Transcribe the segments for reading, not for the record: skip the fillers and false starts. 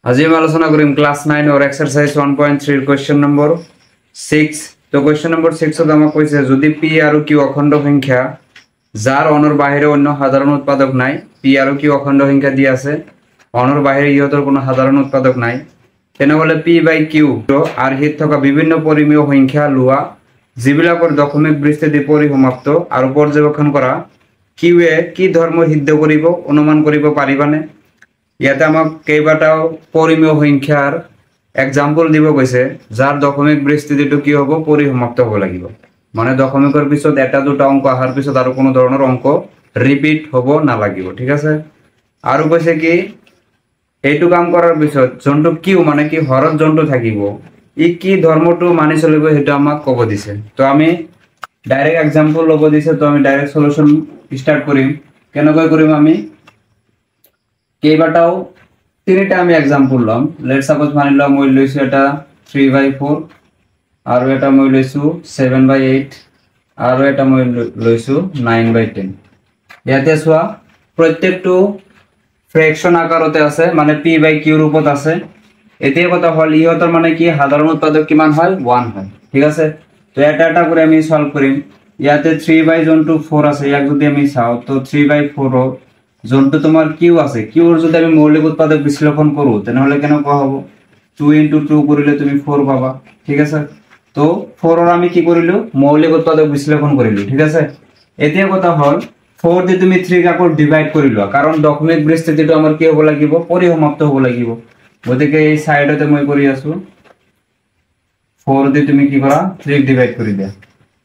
আজি আমি আলোচনা কৰিম ক্লাস 9 और एक्सरसाइज 1.3 क्वेश्चन नंबर 6। তো क्वेश्चन नंबर 6 ত আমাক কৈছে যদি p আৰু q অখণ্ড সংখ্যা যাৰ অনৰ বাহিৰে অন্য সাধাৰণ উৎপাদক নাই, p আৰু q অখণ্ড সংখ্যা দি আছে, অনৰ বাহিৰে ইহঁতৰ কোনো সাধাৰণ উৎপাদক নাই, তেনেহলে p বাই q আৰু হিত থকা বিভিন্ন পৰিমেয় সংখ্যা লোৱা যিবিলাকৰ দশমিক বৃস্তিত পৰিসমাপ্ত আৰু পৰ্যবেক্ষণ কৰা q এ কি ধৰ্ম সিদ্ধ কৰিব অনুমান কৰিব পাৰিবানে? ইয়াতে আমাক কেইবাটাও পৰিমেয় সংখ্যাৰ এক্সাম্পল দিব কৈছে যাৰ দশমিক বৃস্তিটো কি হ'ব পৰিসমাপ্ত হ'ব লাগিব, মানে দশমিকৰ পিছত এটা দুটা অংক আহাৰ পিছত আৰু কোনো ধৰণৰ অংক ৰিপিট হ'ব নালাগিব, ঠিক আছে। আৰু কৈছে কি এইটো কাম কৰাৰ পিছত যোনটো কিউ মানে কি হৰত যোনটো থাকিব ই কি ধৰ্মটো মানি চলিব সেইটো আমাক ক'ব দিছে। তো আমি ডাইৰেক্ট এক্সাম্পল ল'ব দিছে, তো আমি ডাইৰেক্ট সলিউশন স্টাৰ্ট কৰিম। কেনেকৈ কৰিম আমি কেইবাটাও তিনিটা আমি এক্সাম্পল লম। লেটস সাপোজ মানি লম মই লৈছো এটা 3/4 আৰু এটা মই লৈছো 7/8 আৰু এটা মই লৈছো 9/10। ইয়াতে চোৱা প্ৰত্যেকটো ফ্ৰেকশন আকাৰতে আছে, মানে p বাই q ৰূপত আছে। এতিয়া কথা হল ইহঁতৰ মানে কি সাধাৰণ উৎপাদক কিমান হয় 1 হয়, ঠিক আছে। তো এটা এটা করে আমি সলভ কৰিম। ইয়াতে 3/4 আছে, ইয়াক যদি আমি চাও তো 3/4 যোনটো তোমাৰ কিউ আছে কিউৰ যদি আমি মৌলিক উৎপাদক বিশ্লেষণ কৰো তেনেহলে কেনেকুৱা হ'ব 2 * 2 কৰিলে তুমি 4 পাবা, ঠিক আছে। তো 4 ৰ আমি কি কৰিলো মৌলিক উৎপাদক বিশ্লেষণ কৰিলো, ঠিক আছে। এতিয়া কথা হল 4 দি তুমি 3 আকৌ ডিভাইড কৰিলো, কাৰণ দশমিক বৃস্তিটো আমাৰ কি হ'ব লাগিব পৰিসমাপ্ত হ'ব লাগিব। গতিকে এই সাইডতে মই কৰি আছো 4 দি তুমি কি কৰা 3 ডিভাইড কৰি দিয়া,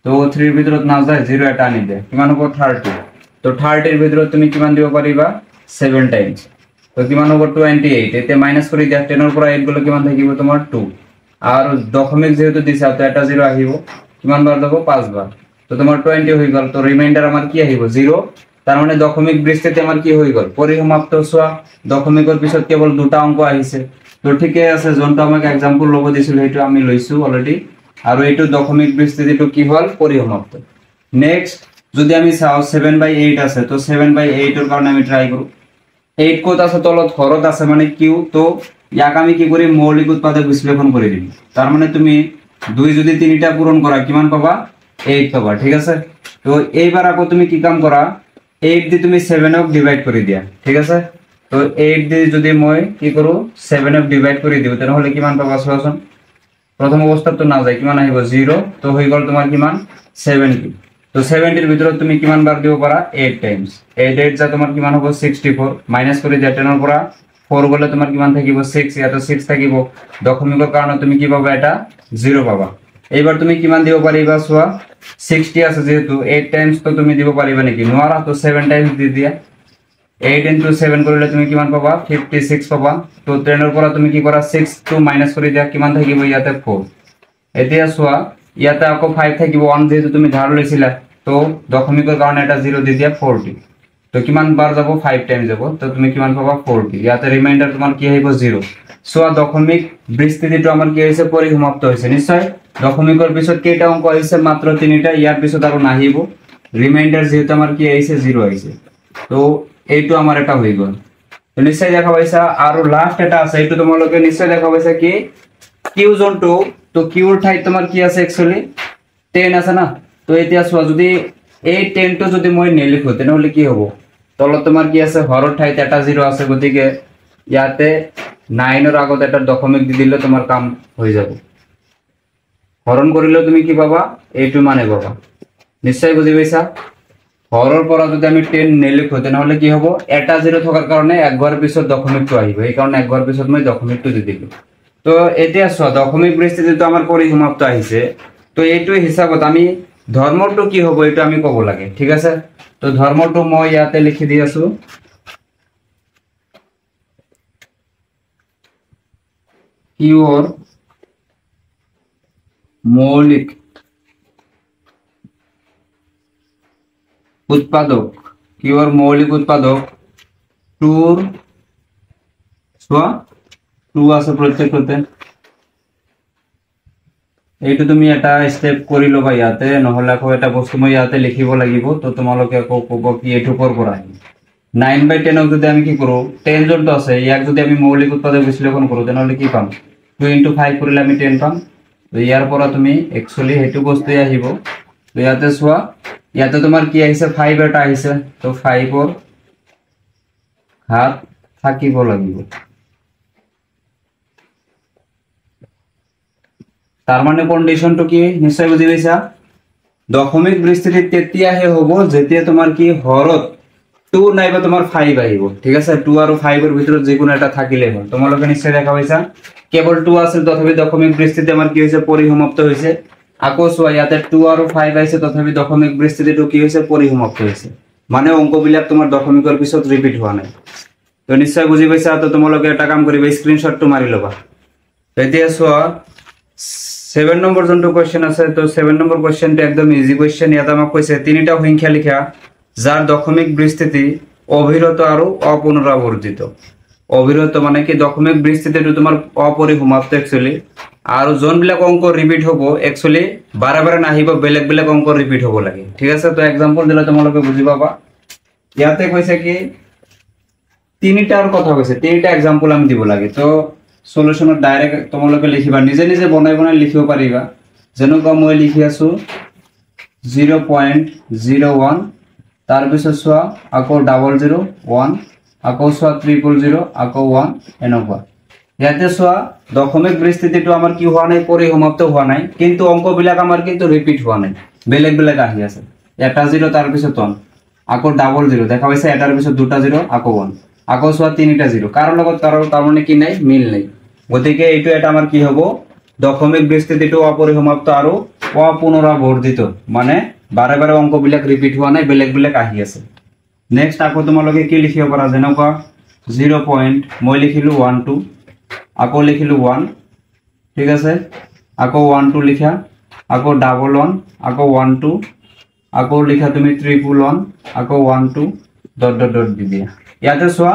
তো 3 ৰ ভিতৰত না যায় 0 এটা আনি দিয়া, কিমান হ'ব 30। তো 30 ৰ ভিতৰত তুমি কিমান দিব পাৰিবা 7 টাইমস, তো কিমান হ'ব 28। এতে মাইনাস কৰি দিয়া 10 ৰ পৰা 8 গলে কিমান থাকিব তোমাৰ 2, আৰু দশমিক যেহেতু দিছা তো এটা 0 আহিব, কিমান বার দেব 5 বার, তো তোমার 20 হৈ গল। তো রিমাইন্ডার আমার কি আহিব 0, তার মানে দশমিক বৃস্তিতে আমার কি হৈ গল পরিসমাপ্ত। সোয়া দশমিকৰ পিছত কেবল দুটা অংক আহিছে, তো ঠিকে আছে। যোনটো আমাকে এক্সাম্পল ল'ব দিছিল সেইটো আমি লৈছো অলরেডি, আৰু এইটো দশমিক বৃস্তিটো কি হল পরিসমাপ্ত। নেক্সট যদি আমি চাও 7/8 আছে, তো 7/8 এর কারণে আমি ট্রাই করব। 8 কত আছে তলত হরত আছে মানে কিউ, তো ইয়াক আমি কি করি মৌলিক উৎপাদক বিশ্লেষণ করে দিই। তার মানে তুমি 2 যদি 3টা পূরণ করা কিমান পাবা 8 পাবা, ঠিক আছে। তো এইবার আকৌ তুমি কি কাম করা 8 দি তুমি 7 ক ডিভাইড করে দিয়া, ঠিক আছে। তো 8 দি যদি মই কি করো 7 ক ডিভাইড করে দিও তাহলে কিমান পাবা চোৱাচোন। প্রথম অবস্থা তো না যায় কিমান আহিব 0, তো হৈ গল তোমাৰ কিমান 70। তো 70 এৰ ভিতৰত তুমি কিমান বাৰ দিব পাৰা 8 টাইমস, 8 যা তোমাৰ কিমান হ'ব 64, মাইনাস কৰে দিয়া 10 ৰ পৰা 4 গলে তোমাৰ কিমান থাকিব 6, ইয়াতো 6 থাকিব, দশমিকৰ কাৰণে তুমি কি পাবা এটা 0 পাবা। এইবাৰ তুমি কিমান দিব পাৰিবা চোৱা 60 আছে যেহেতু 8 টাইমস তো তুমি দিব পাৰিবা নেকি নোৱাৰা, তো 7 টাইমস দি দিয়া। 8 * 7 কৰিলে তুমি কিমান পাবা 56 পাবা। তো 10 ৰ পৰা তুমি কি কৰা 6 to মাইনাস কৰি দিয়া কিমান থাকিব ইয়াতে 4। এতিয়া চোৱা ইয়াতে আকৌ 5 থাকিব, 1 যেহেতু তুমি ধাৰ লৈছিলা, তো দশমিকৰ কাৰণে এটা 0 দি দিয়া 40। তো কিমান বার যাব 5 টাইম যাব, তো তুমি কিমান পাবা 40। ইয়াতে রিমাইন্ডার তোমার কি আহিব 0। সোয়া দশমিক বৃস্তিটো আমার কি হৈছে পরিসমাপ্ত হৈছে। নিশ্চয় দশমিকৰ পিছত কেইটা অংক আহিছে মাত্ৰ 3টা, ইয়াৰ পিছত আৰু নাহিব। রিমাইন্ডার যেহেতু আমার কি আহিছে 0 আহিছে, তো এইটো আমার এটা হৈ গল। তো নিশ্চয় দেখা পাইছা। আৰু লাস্ট এটা আছে, এইটো তোমালোকে নিশ্চয় দেখা পাইছা কি কিউ যোনটো, তো কিউৰ ঠাইত তোমাৰ কি আছে একচুয়ালি 10 আছে না। তো এতিয়া চোৱা যদি এই 10 টো যদি মই নেলিখো তেনেহলে কি হ'ব তলত তোমাৰ কি আছে হৰৰ ঠাইত এটা 0 আছে, গতিকে ইয়াতে 9 ৰ আগত এটা দশমিক দি দিলে তোমাৰ কাম হৈ যাব। হৰণ কৰিলে তুমি কি পাবা এইটো মানে পাবা। নিশ্চয় বুজি পাইছা। হৰৰ পৰা যদি আমি 10 নেলিখো তেনেহলে কি হ'ব এটা 0 থকাৰ কাৰণে একবাৰ পিছত দশমিকটো আহিব, এই কাৰণে একবাৰ পিছত মই দশমিকটো দি দিলো। তো এতিয়া চোৱা দশমিক বৃস্তিটো আমাৰ পৰিসমাপ্ত আহিছে, তো এইটো হিচাপত আমি ধৰ্মটো কি হ'ব এটা আমি ক'ব লাগে, ঠিক আছে। তো ধর্মটো মই ইয়াতে লিখি দি আছো, কিউৰ মৌলিক উৎপাদক, কিউৰ মৌলিক উৎপাদক 2 চোৱা 2 আছে প্ৰত্যেকতে। এইটো তুমি এটা স্টেপ কৰি লবা ইয়াতে, নহলে আকৌ এটা বস্তু মই ইয়াতে লিখিব লাগিব, তো তোমালোকে আকৌ ক'ব কি এইটো কৰ পৰা আহিল। 9/10 যদি আমি কি কৰব 10 যোনটো আছে ইয়াক যদি আমি মৌলিক উৎপাদক বিশ্লেষণ কৰো তেনেহলে কি পাম 2 * 5 কৰিলে আমি 10 পাম তো ইয়াৰ পৰা তুমি একচুয়ালি হেতু বস্তু আহিব তো ইয়াতে সোয়া ইয়াতে তোমাৰ কি আহিছে 5 এটা আহিছে তো 5 ৰ ঘাত থাকিব লাগিব তার মানে কন্ডিশনটো কি নিশ্চয় বুঝি পাইছা দশমিক বিস্তৃতি তেতিয়াহে হ'ব যেতিয়া তোমাৰ কি হৰত 2 নাইবা তোমাৰ 5 আহিব ঠিক আছে 2 আৰু 5 এৰ ভিতৰত যিকোনো এটা থাকিলে হ'ল তোমালোকে নিশ্চয় দেখা পাইছা কেৱল 2 আছিল তথাপি দশমিক বিস্তৃতি আমাৰ কি হৈছে পৰিসমাপ্ত হৈছে আকৌ সোয়া ইয়াতে 2 আৰু 5 আহিছে তথাপি দশমিক বিস্তৃতিটো কি হৈছে পৰিসমাপ্ত হৈছে মানে অংকবিলাক তোমাৰ দশমিকৰ পিছত ৰিপিট হোৱা নাই তো নিশ্চয় বুঝি পাইছা তো তোমালোকে এটা কাম কৰিবা স্ক্ৰিনশটটো মাৰি লবা এতিয়া সোয়া 7 নম্বৰ যোনটো কোৱেশ্চন আছে তো 7 নম্বৰ কোৱেশ্চনটো একদম ইজি কোৱেশ্চন ইয়াত আমাক কৈছে তিনিটা সংখ্যা লিখা যাৰ দশমিক বিস্তৃতি অবিৰত আৰু অপুনৰাবৰ্তিত অবিৰত মানে কি দশমিক বিস্তৃতিটো তোমাৰ অপৰিসমাপ্ত একচুয়ালি আৰু যোনবিলাক অংক ৰিপিট হ'ব একচুয়ালি বাৰে বাৰে নাহিব বেলেগ বেলেগ অংক ৰিপিট হ'ব লাগে ঠিক আছে তো एग्जांपल দিলে তোমালোকে বুজি পাবা ইয়াতে কৈছে কি তিনিটাৰ কথা কৈছে তিনিটা एग्जांपल আমি দিব লাগে তো সলিউশনত ডাইৰেক্ট তোমালোকে লিখিবা নিজে নিজে বনাই বনাই লিখিব পাৰিবা যেনেকুৱা মই লিখি আছো 0.01 তাৰ পিছত সোয়া আকৌ 001 আকৌ সোয়া 000 আকৌ 1 এনেকুৱা ইয়াতে সোয়া দশমিক বিস্তৃতিটো আমাৰ কি হোৱা নাই পৰিসমাপ্ত হোৱা নাই কিন্তু অংকবিলাক আমাৰ কিন্তু ৰিপিট হোৱা নাই বেলেগ বেলেগ আহি আছে এটা 0 তাৰ পিছত 1 আকৌ 00 দেখা পাইছে এটাৰ পিছত দুটা 0 আকৌ 1 আকৌ সোয়া তিনিটা 0 কাৰো লগত তাৰ মানে কি নাই মিল নাই গতিকে এইটো এটা আমাৰ কি হ'ব দশমিক বিস্তৃতিটো অপৰিসমাপ্ত আৰু অপুনৰাবৰ্তিত মানে বাৰে বাৰে অংকবিলাক ৰিপিট হোৱা নাই বেলেগ বেলেগ আহি আছে নেক্সট আকৌ তোমালোকে কি লিখিব পাৰা যেনেকুৱা 0 পইণ্ট মই লিখিলো 12 আকৌ লিখিলো 1 ঠিক আছে আকৌ 12 লিখা আকৌ 11 আকৌ 12 আকৌ লিখা তুমি 111 আকৌ 12 ডট ডট ডট দি দিয়া ইয়াতে সোয়া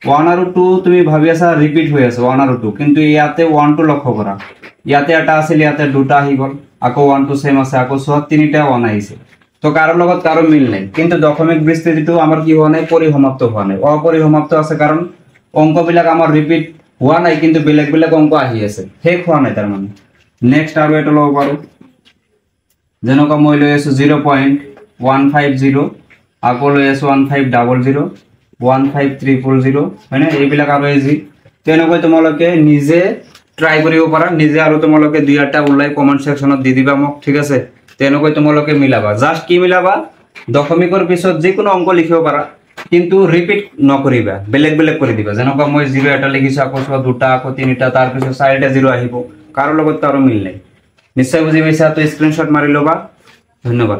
1 আৰু 2 তুমি ভাবি আছা ৰিপিট হৈ আছে 1 আৰু 2 কিন্তু ইয়াতে 1 2 লক্ষ্য কৰা ইয়াতে এটা আছিল ইয়াতে দুটা আহি গল আকৌ 1 2 সেম আছে আকৌ সোয়া তিনিটা 1 আহিছে তো কাৰো লগত কাৰো মিল নাই কিন্তু দশমিক বিস্তৃতিটো আমাৰ কি হোৱা নাই পৰিসমাপ্ত হোৱা নাই অপৰিসমাপ্ত আছে কাৰণ অংকবিলাক আমাৰ ৰিপিট হোৱা নাই কিন্তু বেলেগ বেলেগ অংক আহি আছে শেষ হোৱা নাই তাৰ মানে নেক্সট আৰু এটা লব পাৰো যেনেকুৱা মই লৈ আছো 0.150 আকৌ লৈ আছো 1500 15300 মানে এইবিলাক আৰু ইজি তেনেকৈ তোমালোকে নিজে ট্ৰাই কৰিব পাৰা নিজে আৰু তোমালোকে দুই এটা উলাই কমেন্ট সেকশনত দি দিবা মোক ঠিক আছে তেনেকৈ তোমালোকে মিলাবা জাস্ট কি মিলাবা দশমিকৰ পিছত যিকোনো অংক লিখিব পাৰা কিন্তু ৰিপিট নকৰিবা বেলেগ বেলেগ কৰি দিবা যেনেকুৱা মই 0 এটা লিখিছো আকৌ দুটা আকৌ তিনিটা তাৰ পিছত চাৰিটা 0 আহিব কাৰো লগত কাৰো মিল নাই নিশ্চয় বুজি পাইছা তো স্ক্ৰিনশট মাৰি লবা ধন্যবাদ